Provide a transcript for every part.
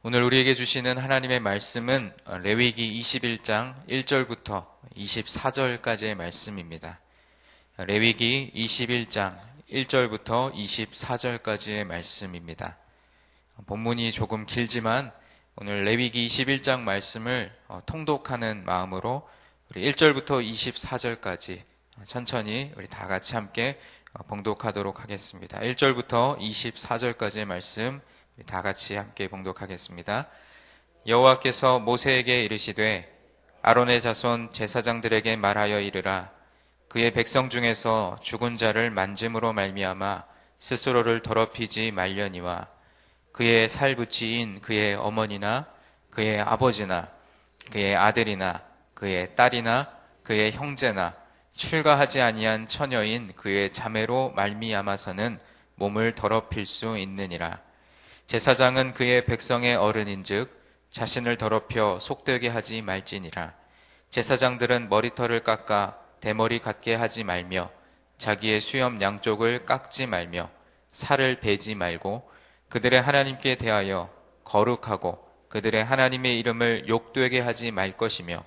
오늘 우리에게 주시는 하나님의 말씀은 레위기 21장 1절부터 24절까지의 말씀입니다. 레위기 21장 1절부터 24절까지의 말씀입니다. 본문이 조금 길지만 오늘 레위기 21장 말씀을 통독하는 마음으로 우리 1절부터 24절까지 천천히 우리 다 같이 함께 봉독하도록 하겠습니다. 1절부터 24절까지의 말씀 다 같이 함께 봉독하겠습니다. 여호와께서 모세에게 이르시되 아론의 자손 제사장들에게 말하여 이르라. 그의 백성 중에서 죽은 자를 만짐으로 말미암아 스스로를 더럽히지 말려니와 그의 살부치인 그의 어머니나 그의 아버지나 그의 아들이나 그의 딸이나 그의 형제나 출가하지 아니한 처녀인 그의 자매로 말미암아서는 몸을 더럽힐 수 있느니라. 제사장은 그의 백성의 어른인즉 자신을 더럽혀 속되게 하지 말지니라. 제사장들은 머리털을 깎아 대머리 같게 하지 말며 자기의 수염 양쪽을 깎지 말며 살을 베지 말고 그들의 하나님께 대하여 거룩하고 그들의 하나님의 이름을 욕되게 하지 말 것이며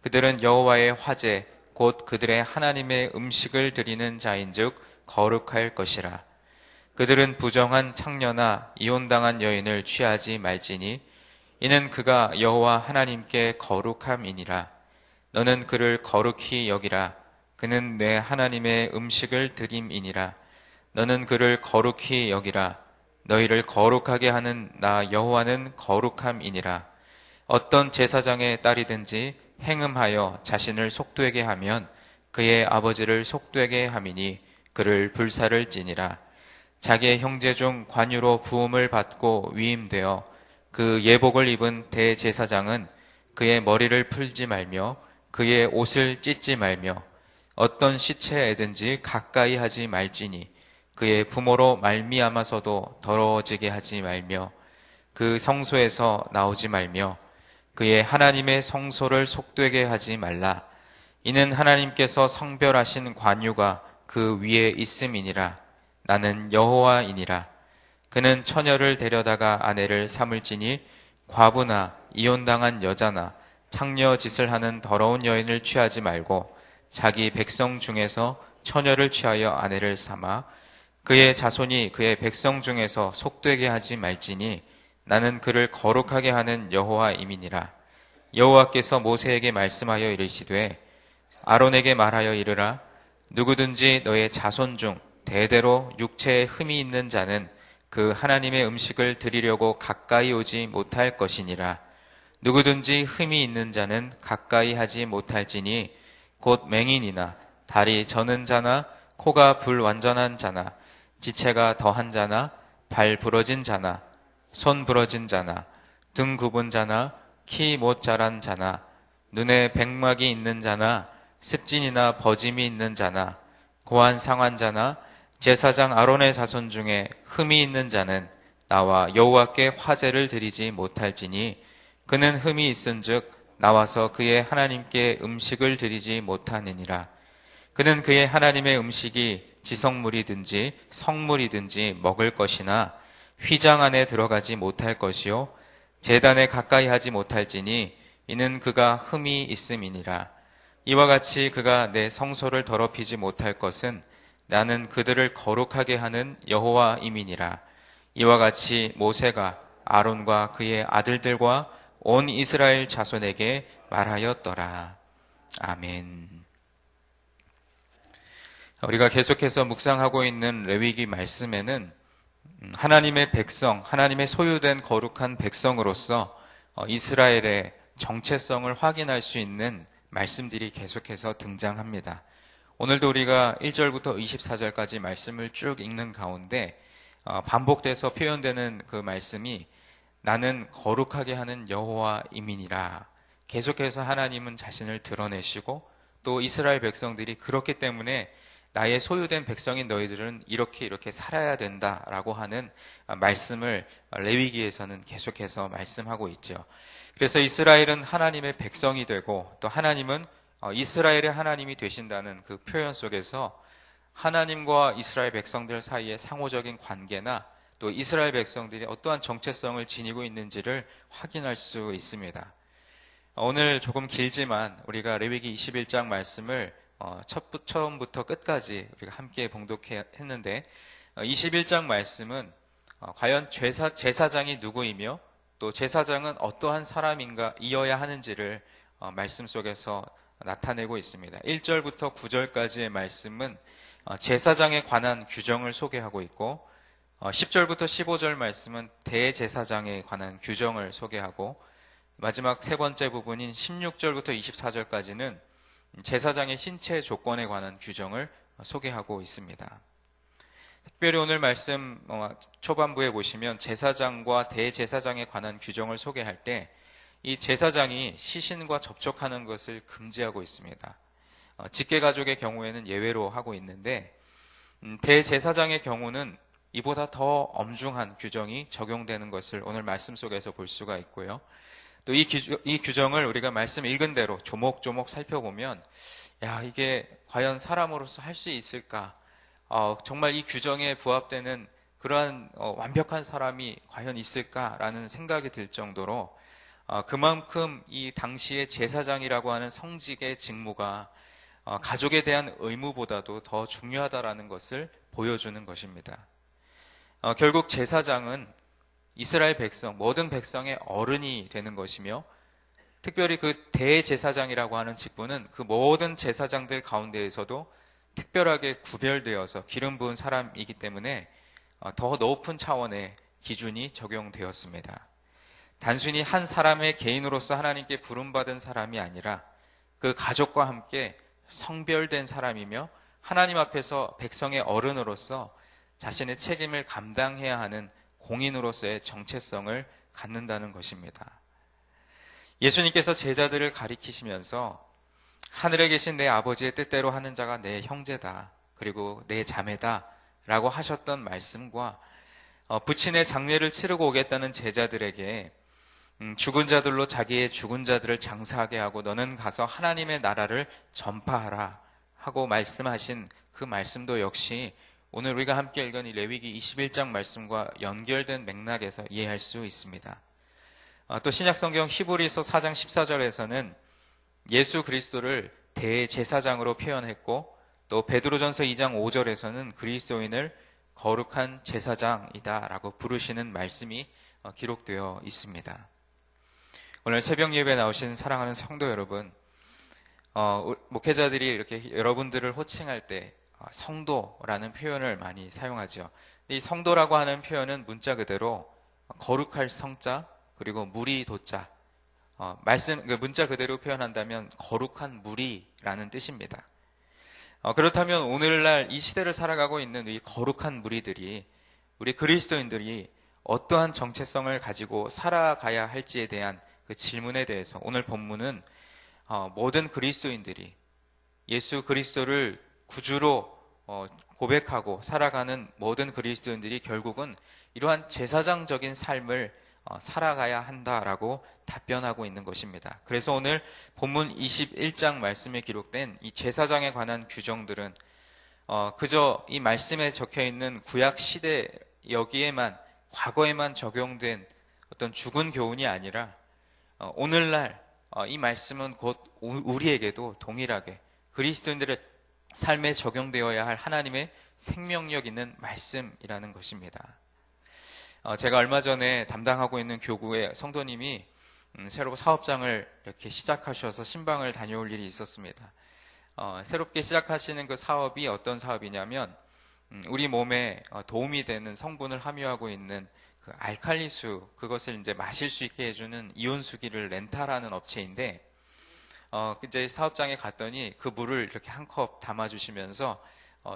그들은 여호와의 화제 곧 그들의 하나님의 음식을 드리는 자인즉 거룩할 것이라. 그들은 부정한 창녀나 이혼당한 여인을 취하지 말지니 이는 그가 여호와 하나님께 거룩함이니라. 너는 그를 거룩히 여기라. 그는 내 하나님의 음식을 드림이니라. 너는 그를 거룩히 여기라. 너희를 거룩하게 하는 나 여호와는 거룩함이니라. 어떤 제사장의 딸이든지 행음하여 자신을 속되게 하면 그의 아버지를 속되게 함이니 그를 불살을 지니라. 자기의 형제 중 관유로 부음을 받고 위임되어 그 예복을 입은 대제사장은 그의 머리를 풀지 말며 그의 옷을 찢지 말며 어떤 시체에든지 가까이 하지 말지니 그의 부모로 말미암아서도 더러워지게 하지 말며 그 성소에서 나오지 말며 그의 하나님의 성소를 속되게 하지 말라. 이는 하나님께서 성별하신 관유가 그 위에 있음이니라. 나는 여호와이니라. 그는 처녀를 데려다가 아내를 삼을지니 과부나 이혼당한 여자나 창녀 짓을 하는 더러운 여인을 취하지 말고 자기 백성 중에서 처녀를 취하여 아내를 삼아 그의 자손이 그의 백성 중에서 속되게 하지 말지니 나는 그를 거룩하게 하는 여호와임이니라. 여호와께서 모세에게 말씀하여 이르시되 아론에게 말하여 이르라. 누구든지 너의 자손 중 대대로 육체에 흠이 있는 자는 그 하나님의 음식을 드리려고 가까이 오지 못할 것이니라. 누구든지 흠이 있는 자는 가까이 하지 못할지니 곧 맹인이나 다리 저는 자나 코가 불완전한 자나 지체가 더한 자나 발 부러진 자나 손 부러진 자나 등 굽은 자나 키 못 자란 자나 눈에 백막이 있는 자나 습진이나 버짐이 있는 자나 고한 상한 자나 제사장 아론의 자손 중에 흠이 있는 자는 나와 여호와께 화제를 드리지 못할지니 그는 흠이 있은즉 나와서 그의 하나님께 음식을 드리지 못하느니라. 그는 그의 하나님의 음식이 지성물이든지 성물이든지 먹을 것이나 휘장 안에 들어가지 못할 것이요 제단에 가까이 하지 못할지니 이는 그가 흠이 있음이니라. 이와 같이 그가 내 성소를 더럽히지 못할 것은 나는 그들을 거룩하게 하는 여호와임이니라. 이와 같이 모세가 아론과 그의 아들들과 온 이스라엘 자손에게 말하였더라. 아멘. 우리가 계속해서 묵상하고 있는 레위기 말씀에는 하나님의 백성, 하나님의 소유된 거룩한 백성으로서 이스라엘의 정체성을 확인할 수 있는 말씀들이 계속해서 등장합니다. 오늘도 우리가 1절부터 24절까지 말씀을 쭉 읽는 가운데 반복돼서 표현되는 그 말씀이 나는 거룩하게 하는 여호와임이니라. 계속해서 하나님은 자신을 드러내시고 또 이스라엘 백성들이 그렇기 때문에 나의 소유된 백성인 너희들은 이렇게 살아야 된다라고 하는 말씀을 레위기에서는 계속해서 말씀하고 있죠. 그래서 이스라엘은 하나님의 백성이 되고 또 하나님은 이스라엘의 하나님이 되신다는 그 표현 속에서 하나님과 이스라엘 백성들 사이의 상호적인 관계나 또 이스라엘 백성들이 어떠한 정체성을 지니고 있는지를 확인할 수 있습니다. 오늘 조금 길지만 우리가 레위기 21장 말씀을 처음부터 끝까지 우리가 함께 봉독했는데 21장 말씀은 과연 제사장이 누구이며 또 제사장은 어떠한 사람인가 이어야 하는지를 말씀 속에서 나타내고 있습니다. 1절부터 9절까지의 말씀은 제사장에 관한 규정을 소개하고 있고 10절부터 15절 말씀은 대제사장에 관한 규정을 소개하고 마지막 세 번째 부분인 16절부터 24절까지는 제사장의 신체 조건에 관한 규정을 소개하고 있습니다. 특별히 오늘 말씀 초반부에 보시면 제사장과 대제사장에 관한 규정을 소개할 때 이 제사장이 시신과 접촉하는 것을 금지하고 있습니다. 직계가족의 경우에는 예외로 하고 있는데 대제사장의 경우는 이보다 더 엄중한 규정이 적용되는 것을 오늘 말씀 속에서 볼 수가 있고요. 또 이 규정을 우리가 말씀 읽은 대로 조목조목 살펴보면 이게 과연 사람으로서 할 수 있을까? 정말 이 규정에 부합되는 그러한 완벽한 사람이 과연 있을까라는 생각이 들 정도로 그만큼 이 당시의 제사장이라고 하는 성직의 직무가 가족에 대한 의무보다도 더 중요하다라는 것을 보여주는 것입니다. 결국 제사장은 이스라엘 백성, 모든 백성의 어른이 되는 것이며 특별히 그 대제사장이라고 하는 직분은 그 모든 제사장들 가운데에서도 특별하게 구별되어서 기름 부은 사람이기 때문에 더 높은 차원의 기준이 적용되었습니다. 단순히 한 사람의 개인으로서 하나님께 부름받은 사람이 아니라 그 가족과 함께 성별된 사람이며 하나님 앞에서 백성의 어른으로서 자신의 책임을 감당해야 하는 공인으로서의 정체성을 갖는다는 것입니다. 예수님께서 제자들을 가리키시면서 하늘에 계신 내 아버지의 뜻대로 하는 자가 내 형제다. 그리고 내 자매다. 라고 하셨던 말씀과 부친의 장례를 치르고 오겠다는 제자들에게 죽은 자들로 자기의 죽은 자들을 장사하게 하고 너는 가서 하나님의 나라를 전파하라 하고 말씀하신 그 말씀도 역시 오늘 우리가 함께 읽은 이 레위기 21장 말씀과 연결된 맥락에서 이해할 수 있습니다. 또 신약성경 히브리서 4장 14절에서는 예수 그리스도를 대제사장으로 표현했고 또 베드로전서 2장 5절에서는 그리스도인을 거룩한 제사장이다 라고 부르시는 말씀이 기록되어 있습니다. 오늘 새벽 예배에 나오신 사랑하는 성도 여러분, 목회자들이 이렇게 여러분들을 호칭할 때 성도라는 표현을 많이 사용하죠. 이 성도라고 하는 표현은 문자 그대로 거룩할 성자 그리고 무리 도자, 문자 그대로 표현한다면 거룩한 무리라는 뜻입니다. 그렇다면 오늘날 이 시대를 살아가고 있는 이 거룩한 무리들이 우리 그리스도인들이 어떠한 정체성을 가지고 살아가야 할지에 대한 그 질문에 대해서 오늘 본문은 모든 그리스도인들이 예수 그리스도를 구주로 고백하고 살아가는 모든 그리스도인들이 결국은 이러한 제사장적인 삶을 살아가야 한다라고 답변하고 있는 것입니다. 그래서 오늘 본문 21장 말씀에 기록된 이 제사장에 관한 규정들은 그저 이 말씀에 적혀 있는 구약 시대 여기에만 과거에만 적용된 어떤 죽은 교훈이 아니라 오늘날 이 말씀은 곧 우리에게도 동일하게 그리스도인들의 삶에 적용되어야 할 하나님의 생명력 있는 말씀이라는 것입니다. 제가 얼마 전에 담당하고 있는 교구의 성도님이 새로 사업장을 이렇게 시작하셔서 신방을 다녀올 일이 있었습니다. 새롭게 시작하시는 그 사업이 어떤 사업이냐면 우리 몸에 도움이 되는 성분을 함유하고 있는 그 알칼리수, 그것을 이제 마실 수 있게 해주는 이온수기를 렌탈하는 업체인데 이제 사업장에 갔더니 그 물을 이렇게 한 컵 담아주시면서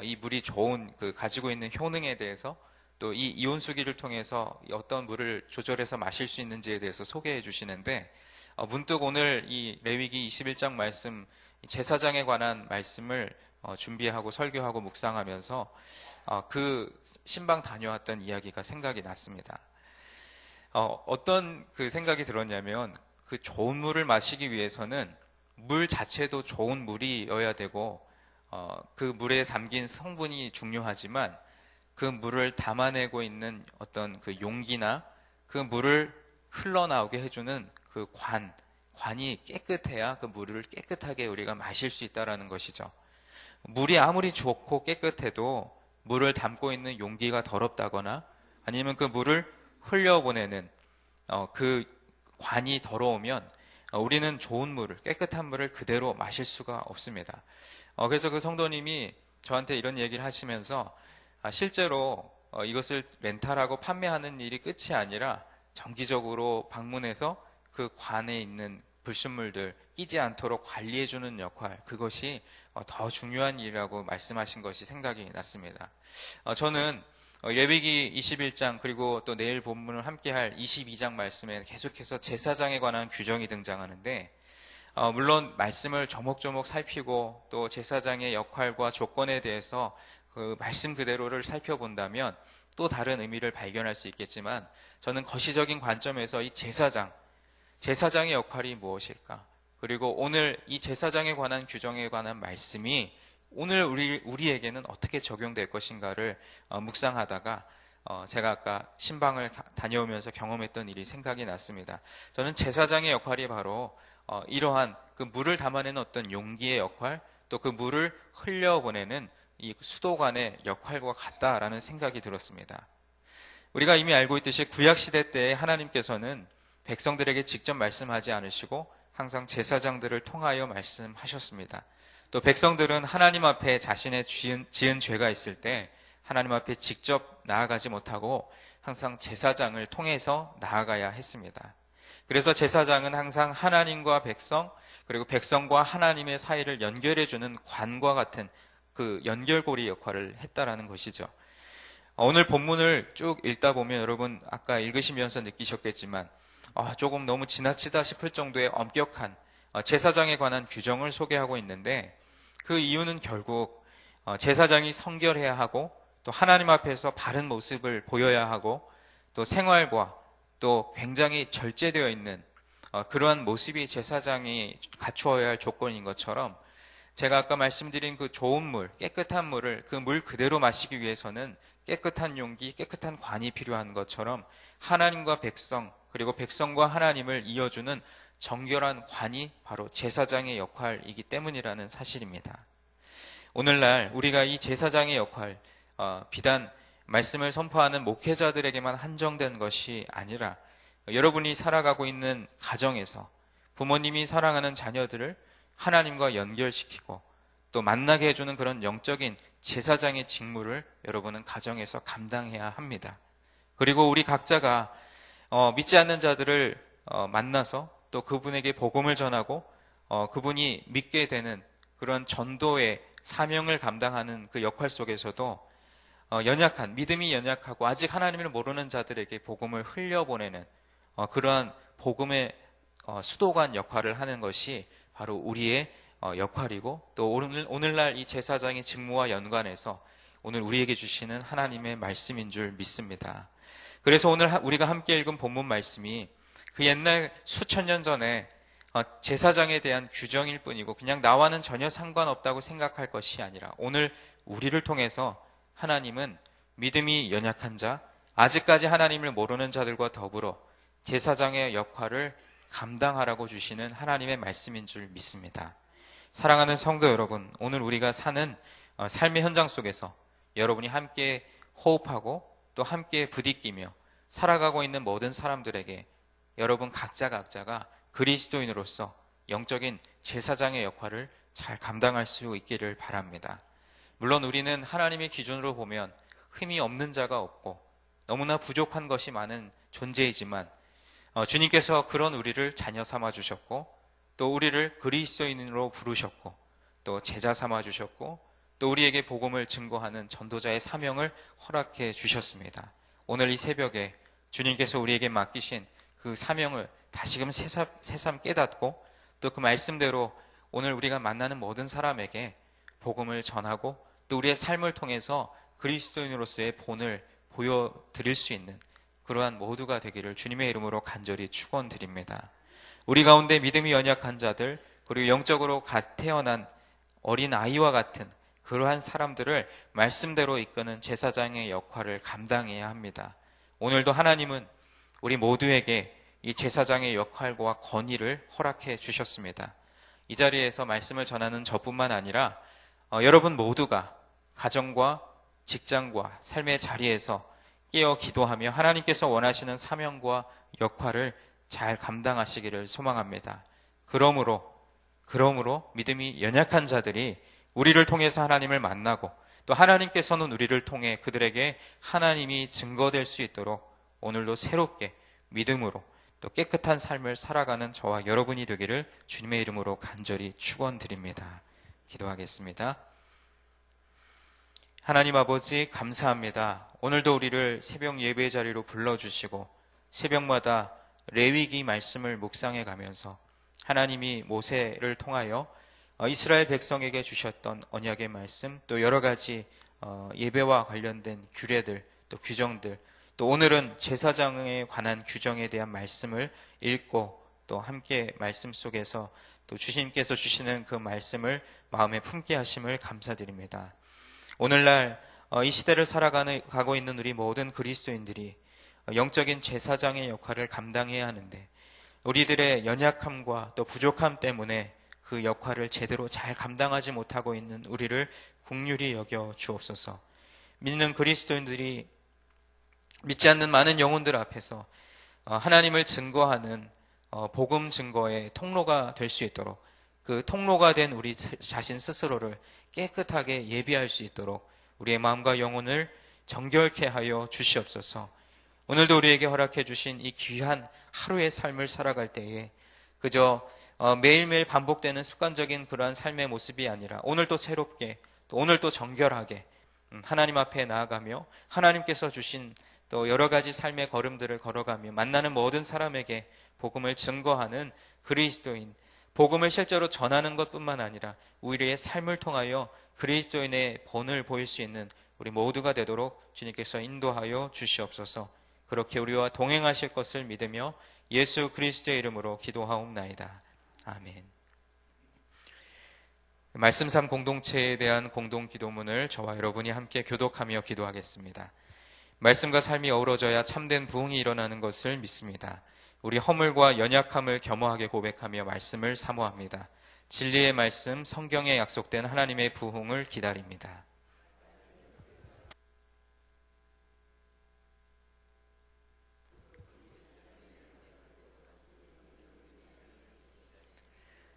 이 물이 좋은 그 가지고 있는 효능에 대해서 또 이 이온수기를 통해서 어떤 물을 조절해서 마실 수 있는지에 대해서 소개해 주시는데 문득 오늘 이 레위기 21장 말씀 제사장에 관한 말씀을 준비하고 설교하고 묵상하면서 그 신방 다녀왔던 이야기가 생각이 났습니다. 어떤 그 생각이 들었냐면 그 좋은 물을 마시기 위해서는 물 자체도 좋은 물이어야 되고 그 물에 담긴 성분이 중요하지만 그 물을 담아내고 있는 어떤 그 용기나 그 물을 흘러나오게 해주는 그 관이 깨끗해야 그 물을 깨끗하게 우리가 마실 수 있다라는 것이죠. 물이 아무리 좋고 깨끗해도 물을 담고 있는 용기가 더럽다거나 아니면 그 물을 흘려보내는 그 관이 더러우면 우리는 좋은 물을, 깨끗한 물을 그대로 마실 수가 없습니다. 그래서 그 성도님이 저한테 이런 얘기를 하시면서 실제로 이것을 렌탈하고 판매하는 일이 끝이 아니라 정기적으로 방문해서 그 관에 있는 불순물들 끼지 않도록 관리해주는 역할, 그것이 더 중요한 일이라고 말씀하신 것이 생각이 났습니다. 저는 레위기 21장 그리고 또 내일 본문을 함께할 22장 말씀에 계속해서 제사장에 관한 규정이 등장하는데 물론 말씀을 조목조목 살피고 또 제사장의 역할과 조건에 대해서 그 말씀 그대로를 살펴본다면 또 다른 의미를 발견할 수 있겠지만 저는 거시적인 관점에서 이 제사장의 역할이 무엇일까? 그리고 오늘 이 제사장에 관한 규정에 관한 말씀이 오늘 우리에게는 어떻게 적용될 것인가를 묵상하다가 제가 아까 신방을 다녀오면서 경험했던 일이 생각이 났습니다. 저는 제사장의 역할이 바로 이러한 그 물을 담아내는 어떤 용기의 역할, 또 그 물을 흘려보내는 이 수도관의 역할과 같다라는 생각이 들었습니다. 우리가 이미 알고 있듯이 구약시대 때 하나님께서는 백성들에게 직접 말씀하지 않으시고 항상 제사장들을 통하여 말씀하셨습니다. 또 백성들은 하나님 앞에 자신의 지은 죄가 있을 때 하나님 앞에 직접 나아가지 못하고 항상 제사장을 통해서 나아가야 했습니다. 그래서 제사장은 항상 하나님과 백성, 그리고 백성과 하나님의 사이를 연결해주는 관과 같은 그 연결고리 역할을 했다라는 것이죠. 오늘 본문을 쭉 읽다 보면 여러분 아까 읽으시면서 느끼셨겠지만 조금 너무 지나치다 싶을 정도의 엄격한 제사장에 관한 규정을 소개하고 있는데 그 이유는 결국 제사장이 성결해야 하고 또 하나님 앞에서 바른 모습을 보여야 하고 또 생활과 또 굉장히 절제되어 있는 그러한 모습이 제사장이 갖추어야 할 조건인 것처럼 제가 아까 말씀드린 그 좋은 물, 깨끗한 물을 그 물 그대로 마시기 위해서는 깨끗한 용기, 깨끗한 관이 필요한 것처럼 하나님과 백성, 그리고 백성과 하나님을 이어주는 정결한 관이 바로 제사장의 역할이기 때문이라는 사실입니다. 오늘날 우리가 이 제사장의 역할, 비단 말씀을 선포하는 목회자들에게만 한정된 것이 아니라 여러분이 살아가고 있는 가정에서 부모님이 사랑하는 자녀들을 하나님과 연결시키고 또 만나게 해주는 그런 영적인 제사장의 직무를 여러분은 가정에서 감당해야 합니다. 그리고 우리 각자가 믿지 않는 자들을 만나서 또 그분에게 복음을 전하고 그분이 믿게 되는 그런 전도의 사명을 감당하는 그 역할 속에서도 믿음이 연약하고 아직 하나님을 모르는 자들에게 복음을 흘려보내는 그러한 복음의 수도관 역할을 하는 것이 바로 우리의 역할이고 또 오늘날 이 제사장의 직무와 연관해서 오늘 우리에게 주시는 하나님의 말씀인 줄 믿습니다. 그래서 오늘 우리가 함께 읽은 본문 말씀이 그 옛날 수천 년 전에 제사장에 대한 규정일 뿐이고 그냥 나와는 전혀 상관없다고 생각할 것이 아니라 오늘 우리를 통해서 하나님은 믿음이 연약한 자, 아직까지 하나님을 모르는 자들과 더불어 제사장의 역할을 감당하라고 주시는 하나님의 말씀인 줄 믿습니다. 사랑하는 성도 여러분, 오늘 우리가 사는 삶의 현장 속에서 여러분이 함께 호흡하고 또 함께 부딪히며 살아가고 있는 모든 사람들에게 여러분 각자가 그리스도인으로서 영적인 제사장의 역할을 잘 감당할 수 있기를 바랍니다. 물론 우리는 하나님의 기준으로 보면 흠이 없는 자가 없고 너무나 부족한 것이 많은 존재이지만 주님께서 그런 우리를 자녀 삼아 주셨고 또 우리를 그리스도인으로 부르셨고 또 제자 삼아 주셨고 또 우리에게 복음을 증거하는 전도자의 사명을 허락해 주셨습니다. 오늘 이 새벽에 주님께서 우리에게 맡기신 그 사명을 다시금 새삼 깨닫고 또 그 말씀대로 오늘 우리가 만나는 모든 사람에게 복음을 전하고 또 우리의 삶을 통해서 그리스도인으로서의 본을 보여드릴 수 있는 그러한 모두가 되기를 주님의 이름으로 간절히 축원드립니다. 우리 가운데 믿음이 연약한 자들 그리고 영적으로 갓 태어난 어린 아이와 같은 그러한 사람들을 말씀대로 이끄는 제사장의 역할을 감당해야 합니다. 오늘도 하나님은 우리 모두에게 이 제사장의 역할과 권위를 허락해 주셨습니다. 이 자리에서 말씀을 전하는 저뿐만 아니라 여러분 모두가 가정과 직장과 삶의 자리에서 깨어 기도하며 하나님께서 원하시는 사명과 역할을 잘 감당하시기를 소망합니다. 그러므로 믿음이 연약한 자들이 우리를 통해서 하나님을 만나고 또 하나님께서는 우리를 통해 그들에게 하나님이 증거될 수 있도록 오늘도 새롭게 믿음으로 또 깨끗한 삶을 살아가는 저와 여러분이 되기를 주님의 이름으로 간절히 축원드립니다. 기도하겠습니다. 하나님 아버지 감사합니다. 오늘도 우리를 새벽 예배 자리로 불러주시고 새벽마다 레위기 말씀을 묵상해 가면서 하나님이 모세를 통하여 이스라엘 백성에게 주셨던 언약의 말씀, 또 여러 가지 예배와 관련된 규례들, 또 규정들, 또 오늘은 제사장에 관한 규정에 대한 말씀을 읽고 또 함께 말씀 속에서 또 주님께서 주시는 그 말씀을 마음에 품게 하심을 감사드립니다. 오늘날 이 시대를 살아가고 있는 우리 모든 그리스도인들이 영적인 제사장의 역할을 감당해야 하는데 우리들의 연약함과 또 부족함 때문에 그 역할을 제대로 잘 감당하지 못하고 있는 우리를 긍휼히 여겨 주옵소서. 믿는 그리스도인들이 믿지 않는 많은 영혼들 앞에서 하나님을 증거하는 복음 증거의 통로가 될 수 있도록 그 통로가 된 우리 자신 스스로를 깨끗하게 예비할 수 있도록 우리의 마음과 영혼을 정결케 하여 주시옵소서. 오늘도 우리에게 허락해 주신 이 귀한 하루의 삶을 살아갈 때에 그저 매일매일 반복되는 습관적인 그러한 삶의 모습이 아니라 오늘도 새롭게 또 오늘도 정결하게 하나님 앞에 나아가며 하나님께서 주신 또 여러 가지 삶의 걸음들을 걸어가며 만나는 모든 사람에게 복음을 증거하는 그리스도인, 복음을 실제로 전하는 것뿐만 아니라 우리의 삶을 통하여 그리스도인의 본을 보일 수 있는 우리 모두가 되도록 주님께서 인도하여 주시옵소서. 그렇게 우리와 동행하실 것을 믿으며 예수 그리스도의 이름으로 기도하옵나이다. 아멘. 말씀 삶 공동체에 대한 공동 기도문을 저와 여러분이 함께 교독하며 기도하겠습니다. 말씀과 삶이 어우러져야 참된 부흥이 일어나는 것을 믿습니다. 우리 허물과 연약함을 겸허하게 고백하며 말씀을 사모합니다. 진리의 말씀, 성경에 약속된 하나님의 부흥을 기다립니다.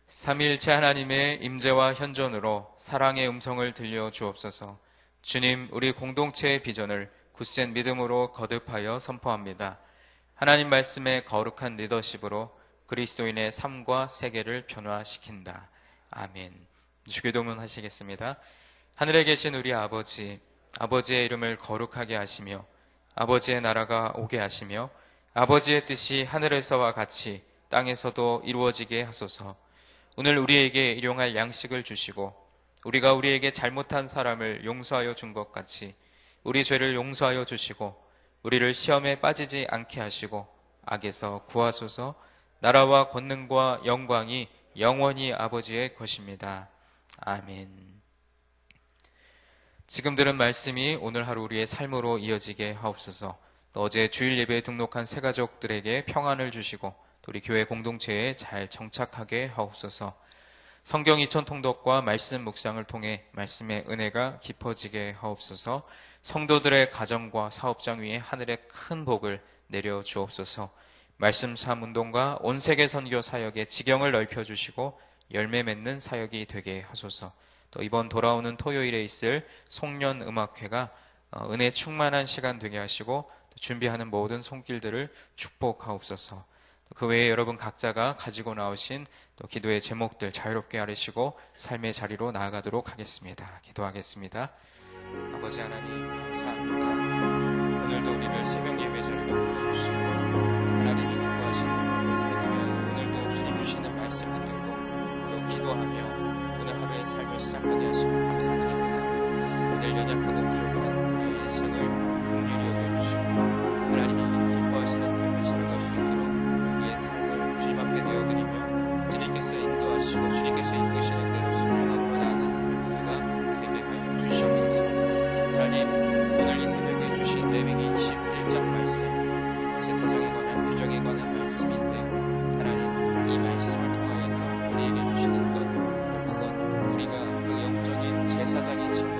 삼위일체 하나님의 임재와 현존으로 사랑의 음성을 들려 주옵소서. 주님, 우리 공동체의 비전을 굳센 믿음으로 거듭하여 선포합니다. 하나님 말씀의 거룩한 리더십으로 그리스도인의 삶과 세계를 변화시킨다. 아멘. 주기도문 하시겠습니다. 하늘에 계신 우리 아버지, 아버지의 이름을 거룩하게 하시며 아버지의 나라가 오게 하시며 아버지의 뜻이 하늘에서와 같이 땅에서도 이루어지게 하소서. 오늘 우리에게 일용할 양식을 주시고 우리가 우리에게 잘못한 사람을 용서하여 준 것 같이 우리 죄를 용서하여 주시고 우리를 시험에 빠지지 않게 하시고 악에서 구하소서. 나라와 권능과 영광이 영원히 아버지의 것입니다. 아멘. 지금 들은 말씀이 오늘 하루 우리의 삶으로 이어지게 하옵소서. 또 어제 주일 예배에 등록한 새가족들에게 평안을 주시고 또 우리 교회 공동체에 잘 정착하게 하옵소서. 성경 이천 통독과 말씀 묵상을 통해 말씀의 은혜가 깊어지게 하옵소서. 성도들의 가정과 사업장 위에 하늘의 큰 복을 내려 주옵소서. 말씀 삶 운동과 온 세계 선교 사역의 지경을 넓혀주시고 열매 맺는 사역이 되게 하소서. 또 이번 돌아오는 토요일에 있을 송년 음악회가 은혜 충만한 시간 되게 하시고 준비하는 모든 손길들을 축복하옵소서. 그 외에 여러분 각자가 가지고 나오신 또 기도의 제목들 자유롭게 아뢰시고 삶의 자리로 나아가도록 하겠습니다. 기도하겠습니다. 아버지 하나님 감사합니다. 오늘도 우리를 새벽 예배 자리로 불러주시고 하나님이 기뻐하시는 삶을 살다가 오늘도 주님 주시는 말씀 붙들고 또 기도하며 오늘 하루의 삶을 시작하게 하시고 감사드립니다. 오늘 연약하고 부족한 우리의 인생을 긍휼히 여겨주시고 하나님이 기뻐하시는 삶을 살아갈 수 있도록 우리의 삶을 주님 앞에 내어드리며 주님께서 인도하시고 주님께서 이끄시는 대로 순종하고 나아가는 모두가 되게 하여 규정에 관한 말씀인데, 하나님 이 말씀을 통하여서 우리에게 주시는 것, 결국은 우리가 그 영적인 제사장의 직분